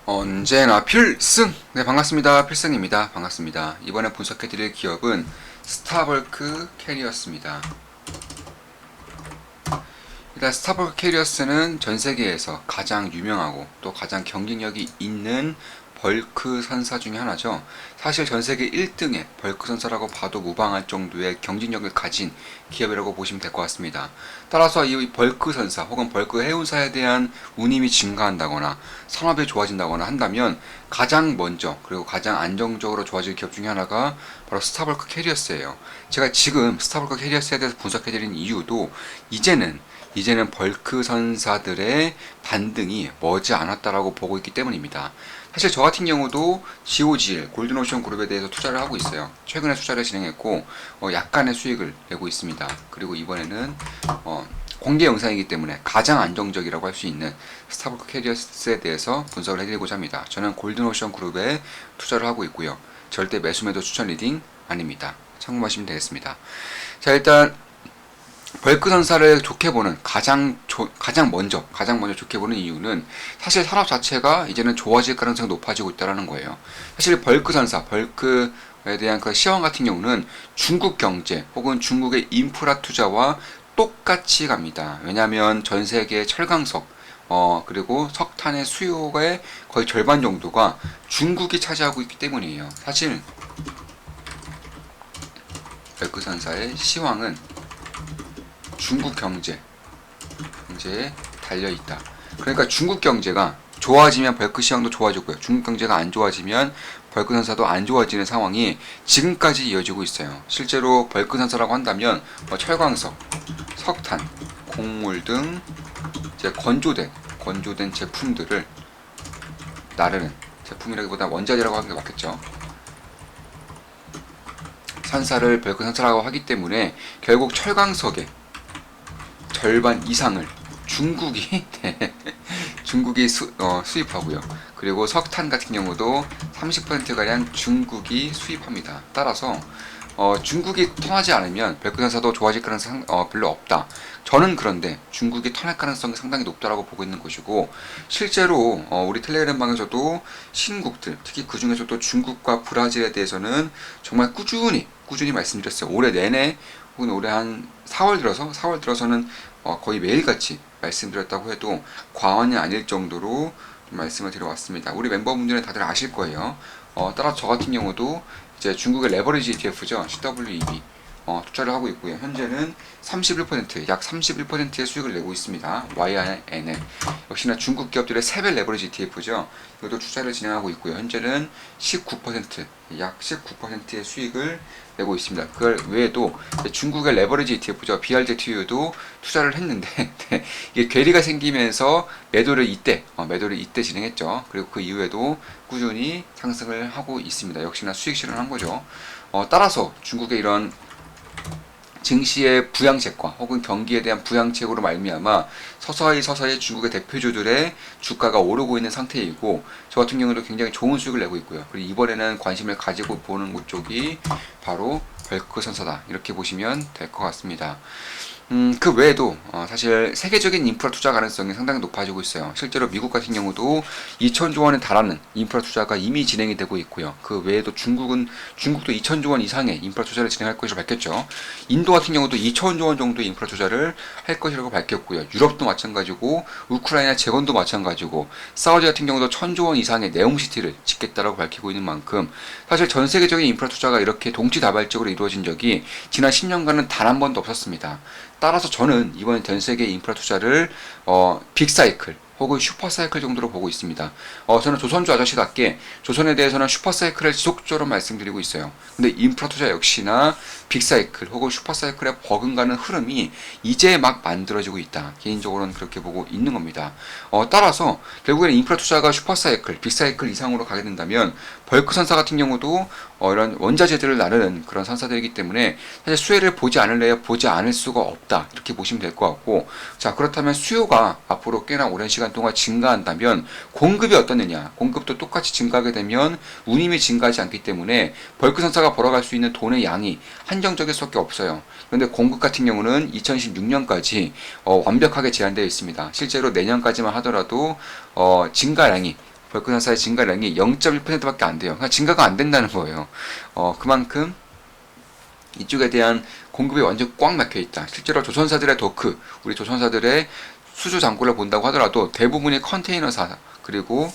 언제나 필승! 네, 반갑습니다. 필승입니다. 반갑습니다. 이번에 분석해드릴 기업은 스타벌크 캐리어스입니다. 일단 스타벌크 캐리어스는 전 세계에서 가장 유명하고 또 가장 경쟁력이 있는 벌크 선사 중에 하나죠. 사실 전 세계 1등의 벌크 선사라고 봐도 무방할 정도의 경쟁력을 가진 기업이라고 보시면 될 것 같습니다. 따라서 이 벌크 선사 혹은 벌크 해운사에 대한 운임이 증가한다거나 산업이 좋아진다거나 한다면 가장 먼저 그리고 가장 안정적으로 좋아질 기업 중에 하나가 바로 스타벌크 캐리어스예요. 제가 지금 스타벌크 캐리어스에 대해서 분석해드린 이유도 이제는 벌크 선사들의 반등이 머지않았다라고 보고 있기 때문입니다. 사실 저 같은 경우도 GOGL, 골든오션 그룹에 대해서 투자를 하고 있어요. 최근에 투자를 진행했고 약간의 수익을 내고 있습니다. 그리고 이번에는 공개 영상이기 때문에 가장 안정적이라고 할 수 있는 스타벅크 캐리어스에 대해서 분석을 해드리고자 합니다. 저는 골든오션 그룹에 투자를 하고 있고요. 절대 매수매도 추천 리딩 아닙니다. 참고하시면 되겠습니다. 자, 일단 벌크 선사를 좋게 보는 가장 먼저 좋게 보는 이유는 사실 산업 자체가 이제는 좋아질 가능성이 높아지고 있다는 거예요. 사실 벌크 선사, 벌크에 대한 그 시황 같은 경우는 중국 경제 혹은 중국의 인프라 투자와 똑같이 갑니다. 왜냐하면 전 세계 철강석 그리고 석탄의 수요의 거의 절반 정도가 중국이 차지하고 있기 때문이에요. 사실 벌크 선사의 시황은 중국 경제에 달려 있다. 그러니까 중국 경제가 좋아지면 벌크 시황도 좋아지고요. 중국 경제가 안 좋아지면 벌크 선사도 안 좋아지는 상황이 지금까지 이어지고 있어요. 실제로 벌크 선사라고 한다면 철광석, 석탄, 곡물 등 이제 건조된 제품들을 나르는 제품이라기보다 원자재라고 하는 게 맞겠죠. 선사를 벌크 선사라고 하기 때문에 결국 철광석의 절반 이상을 중국이 수입하고요. 그리고 석탄 같은 경우도 30%가량 중국이 수입합니다. 따라서 중국이 턴하지 않으면 벌크 선사도 좋아질 가능성이 별로 없다. 저는 그런데 중국이 턴할 가능성이 상당히 높다라고 보고 있는 것이고, 실제로 우리 텔레그램 방에서도 신국들, 특히 그 중에서도 중국과 브라질에 대해서는 정말 꾸준히 말씀드렸어요. 올해 내내 혹은 올해 한 4월 들어서는 거의 매일같이 말씀드렸다고 해도 과언이 아닐 정도로 말씀을 드려왔습니다. 우리 멤버분들은 다들 아실 거예요. 따라 저 같은 경우도 이제 중국의 레버리지 ETF죠. CWEB 투자를 하고 있고요. 현재는 약 31%의 수익을 내고 있습니다. YINL 역시나 중국 기업들의 3배 레버리지 ETF죠. 이것도 투자를 진행하고 있고요. 현재는 약 19%의 수익을 내고 있습니다. 그걸 외에도 중국의 레버리지 ETF죠. BRZU도 투자를 했는데 이게 괴리가 생기면서 매도를 이때 진행했죠. 그리고 그 이후에도 꾸준히 상승을 하고 있습니다. 역시나 수익 실현한 거죠. 따라서 중국의 이런 증시의 부양책과 혹은 경기에 대한 부양책으로 말미암아 서서히 중국의 대표주들의 주가가 오르고 있는 상태이고, 저 같은 경우도 굉장히 좋은 수익을 내고 있고요. 그리고 이번에는 관심을 가지고 보는 쪽이 바로 벌크 선사다, 이렇게 보시면 될 것 같습니다. 그 외에도 사실 세계적인 인프라 투자 가능성이 상당히 높아지고 있어요. 실제로 미국 같은 경우도 2천조 원에 달하는 인프라 투자가 이미 진행이 되고 있고요. 그 외에도 중국도 2천조 원 이상의 인프라 투자를 진행할 것이라고 밝혔죠. 인도 같은 경우도 2천조 원 정도의 인프라 투자를 할 것이라고 밝혔고요. 유럽도 마찬가지고 우크라이나 재건도 마찬가지고 사우디 같은 경우도 1,000조 원 이상의 네옴시티를 짓겠다라고 밝히고 있는 만큼 사실 전 세계적인 인프라 투자가 이렇게 동시다발적으로 이루어진 적이 지난 10년간은 단 한 번도 없었습니다. 따라서 저는 이번 전 세계 인프라 투자를 빅사이클 혹은 슈퍼사이클 정도로 보고 있습니다. 저는 조선주 아저씨답게 조선에 대해서는 슈퍼사이클을 지속적으로 말씀드리고 있어요. 근데 인프라 투자 역시나 빅사이클 혹은 슈퍼사이클에 버금가는 흐름이 이제 막 만들어지고 있다. 개인적으로는 그렇게 보고 있는 겁니다. 따라서 결국에는 인프라 투자가 슈퍼사이클, 빅사이클 이상으로 가게 된다면 벌크 선사 같은 경우도 이런 원자재들을 나르는 그런 선사들이기 때문에 사실 수혜를 보지 않을 수가 없다, 이렇게 보시면 될 것 같고, 자, 그렇다면 수요가 앞으로 꽤나 오랜 시간 동안 증가한다면 공급이 어떻느냐? 공급도 똑같이 증가하게 되면 운임이 증가하지 않기 때문에 벌크 선사가 벌어갈 수 있는 돈의 양이 한정적일 수밖에 없어요. 그런데 공급 같은 경우는 2026년까지 완벽하게 제한되어 있습니다. 실제로 내년까지만 하더라도 증가량이 별크산사의 증가량이 0.1%밖에 안 돼요. 그러니까 증가가 안 된다는 거예요. 그만큼 이쪽에 대한 공급이 완전 꽉 막혀 있다. 실제로 조선사들의 도크, 우리 조선사들의 수주 잔고를 본다고 하더라도 대부분이 컨테이너사 그리고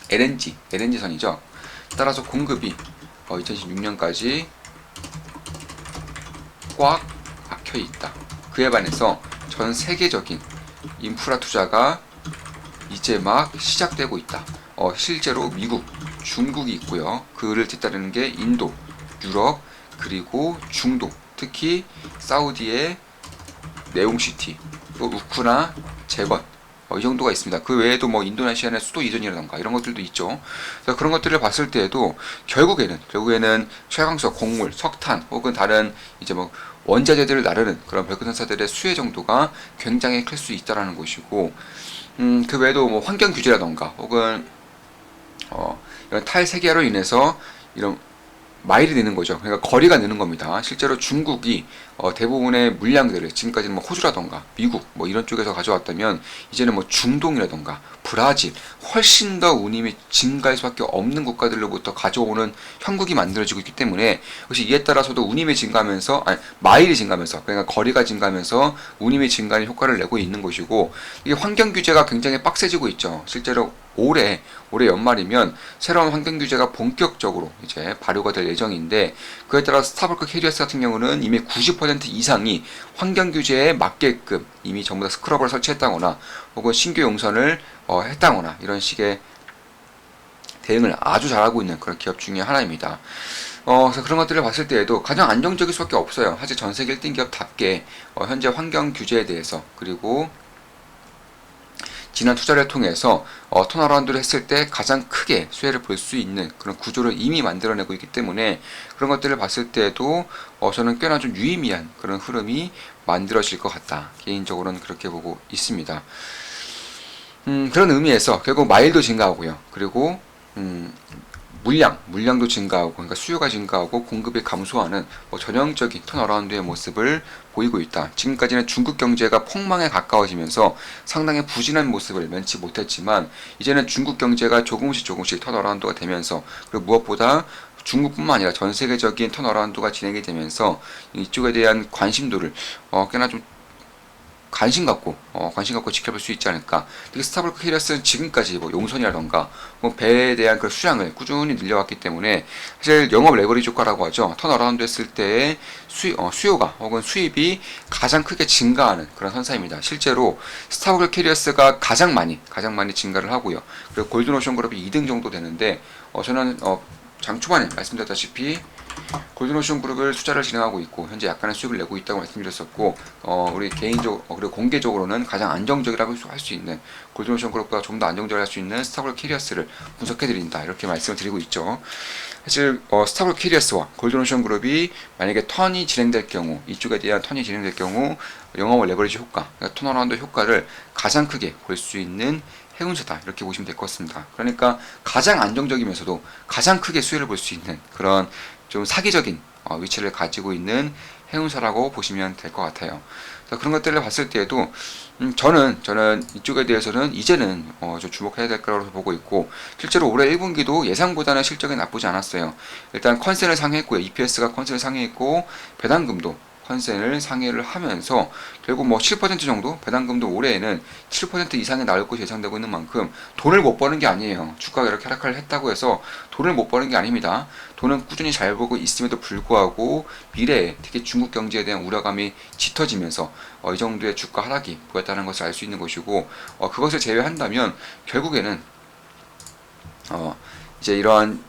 LNG선이죠. 따라서 공급이 2016년까지 꽉 막혀 있다. 그에 반해서 전 세계적인 인프라 투자가 이제 막 시작되고 있다. 실제로 미국, 중국이 있고요. 그를 뒤따르는 게 인도, 유럽, 그리고 중동, 특히 사우디의 네옴시티, 또 우크나 재건, 이 정도가 있습니다. 그 외에도 뭐 인도네시아의 수도 이전이라던가 이런 것들도 있죠. 그래서 그런 것들을 봤을 때에도 결국에는 최강석, 곡물, 석탄 혹은 다른 이제 뭐 원자재들을 나르는 그런 별크산사들의 수혜 정도가 굉장히 클 수 있다라는 것이고, 그 외에도 뭐 환경 규제라던가 혹은 이런 탈세계화로 인해서 이런 마일이 느는 거죠. 그러니까 거리가 느는 겁니다. 실제로 중국이 대부분의 물량들을 지금까지는 뭐 호주라던가 미국 뭐 이런 쪽에서 가져왔다면 이제는 뭐 중동이라던가 브라질 훨씬 더 운임이 증가할 수밖에 없는 국가들로부터 가져오는 형국이 만들어지고 있기 때문에 역시 이에 따라서도 운임이 증가하면서 마일이 증가하면서 그러니까 거리가 증가하면서 운임이 증가하는 효과를 내고 있는 것이고, 이게 환경 규제가 굉장히 빡세지고 있죠. 실제로 올해 연말이면 새로운 환경 규제가 본격적으로 이제 발효가 될 예정인데, 그에 따라 스타벅스 캐리어스 같은 경우는 이미 90% 이상이 환경 규제에 맞게끔 이미 전부 다 스크러버를 설치했다거나 혹은 신규 용선을 했다거나 이런 식의 대응을 아주 잘하고 있는 그런 기업 중에 하나입니다. 그래서 그런 것들을 봤을 때에도 가장 안정적일 수밖에 없어요. 사실 전 세계 1등 기업답게 현재 환경 규제에 대해서 그리고 지난 투자를 통해서 턴어라운드를 했을 때 가장 크게 수혜를 볼 수 있는 그런 구조를 이미 만들어내고 있기 때문에 그런 것들을 봤을 때도 저는 꽤나 좀 유의미한 그런 흐름이 만들어질 것 같다. 개인적으로는 그렇게 보고 있습니다. 그런 의미에서 결국 마일도 증가하고요. 그리고 물량도 증가하고, 그러니까 수요가 증가하고 공급이 감소하는 전형적인 턴어라운드의 모습을 보이고 있다. 지금까지는 중국 경제가 폭망에 가까워지면서 상당히 부진한 모습을 면치 못했지만 이제는 중국 경제가 조금씩 턴어라운드가 되면서, 그리고 무엇보다 중국뿐만 아니라 전 세계적인 턴어라운드가 진행이 되면서 이쪽에 대한 관심도를 꽤나 좀 관심 갖고 지켜볼 수 있지 않을까. 특히 스타벅스 캐리어스는 지금까지 뭐 용선이라던가 뭐 배에 대한 그 수량을 꾸준히 늘려왔기 때문에 사실 영업 레버리지 효과라고 하죠. 턴어라운드 했을 때의 수요가 혹은 수입이 가장 크게 증가하는 그런 선사입니다. 실제로 스타벅스 캐리어스가 가장 많이 증가를 하고요. 그리고 골든오션 그룹이 2등 정도 되는데, 저는 장 초반에 말씀드렸다시피 골든오션 그룹을 투자를 진행하고 있고 현재 약간의 수익을 내고 있다고 말씀드렸었고, 우리 개인적 그리고 공개적으로는 가장 안정적이라고 할 수 있는 골든오션 그룹보다 좀 더 안정적으로 할 수 있는 스타벅스 캐리어스를 분석해드린다, 이렇게 말씀을 드리고 있죠. 사실 스타벅스 캐리어스와 골든오션 그룹이 만약에 턴이 진행될 경우, 이쪽에 대한 턴이 진행될 경우 영업 레버리지 효과, 그러니까 턴어라운드 효과를 가장 크게 볼 수 있는 해운사다, 이렇게 보시면 될 것 같습니다. 그러니까 가장 안정적이면서도 가장 크게 수혜를 볼 수 있는 그런 좀 사기적인 위치를 가지고 있는 해운사라고 보시면 될 것 같아요. 그래서 그런 것들을 봤을 때에도 저는 이쪽에 대해서는 이제는 좀 주목해야 될 거라고 보고 있고, 실제로 올해 1분기도 예상보다는 실적이 나쁘지 않았어요. 일단 컨센을 상회했고요. EPS가 컨센을 상회했고 배당금도 컨센을 상회를 하면서 결국 뭐 7% 정도, 배당금도 올해에는 7% 이상이 나올 것이 예상되고 있는 만큼 돈을 못 버는 게 아니에요. 주가가 이렇게 하락을 했다고 해서 돈을 못 버는 게 아닙니다. 돈은 꾸준히 잘 벌고 있음에도 불구하고 미래에 특히 중국 경제에 대한 우려감이 짙어지면서 이 정도의 주가 하락이 보였다는 것을 알 수 있는 것이고, 그것을 제외한다면 결국에는 이제 이러한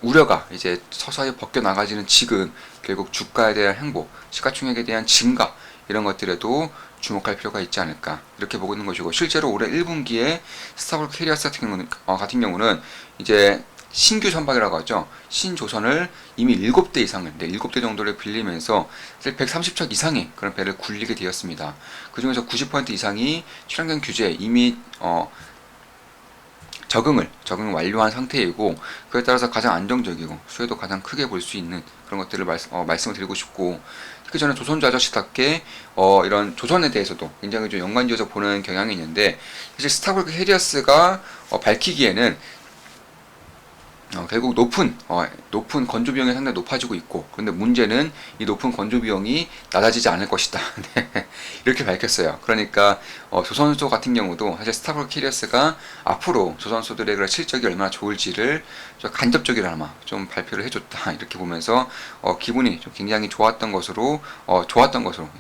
우려가 이제 서서히 벗겨나가지는 지금 결국 주가에 대한 행보, 시가총액에 대한 증가, 이런 것들에도 주목할 필요가 있지 않을까, 이렇게 보고 있는 것이고, 실제로 올해 1분기에 스타벅스 캐리어스 같은 경우는 이제 신규 선박이라고 하죠. 신조선을 이미 7대 이상을, 7대 정도를 빌리면서 130척 이상의 그런 배를 굴리게 되었습니다. 그 중에서 90% 이상이 친환경 규제에 이미 적응을 완료한 상태이고, 그에 따라서 가장 안정적이고 수혜도 가장 크게 볼 수 있는 그런 것들을 말씀을 드리고 싶고, 특히 저는 조선주 아저씨답게 이런 조선에 대해서도 굉장히 좀 연관지어서 보는 경향이 있는데, 사실 스타벅스 캐리어스가 밝히기에는 결국 높은 건조 비용이 상당히 높아지고 있고, 그런데 문제는 이 높은 건조 비용이 낮아지지 않을 것이다. 네, 이렇게 밝혔어요. 그러니까 조선소 같은 경우도 사실 스타벅 캐리어스가 앞으로 조선소들의 그런 실적이 얼마나 좋을지를 좀 간접적이라마 좀 발표를 해줬다. 이렇게 보면서 기분이 좀 굉장히 좋았던 것으로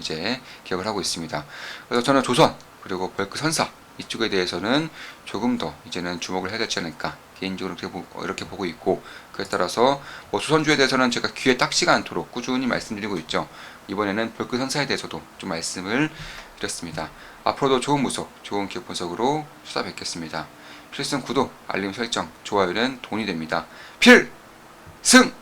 이제 기억을 하고 있습니다. 그래서 저는 조선 그리고 벌크 선사 이쪽에 대해서는 조금 더 이제는 주목을 해야 되지 않을까 개인적으로 이렇게 보고 있고, 그에 따라서 조선주에 대해서는 제가 귀에 딱지가 않도록 꾸준히 말씀드리고 있죠. 이번에는 벌크 선사에 대해서도 좀 말씀을 드렸습니다. 앞으로도 좋은 분석, 좋은 기업 분석으로 찾아뵙겠습니다. 필승 구독, 알림 설정, 좋아요는 돈이 됩니다. 필승!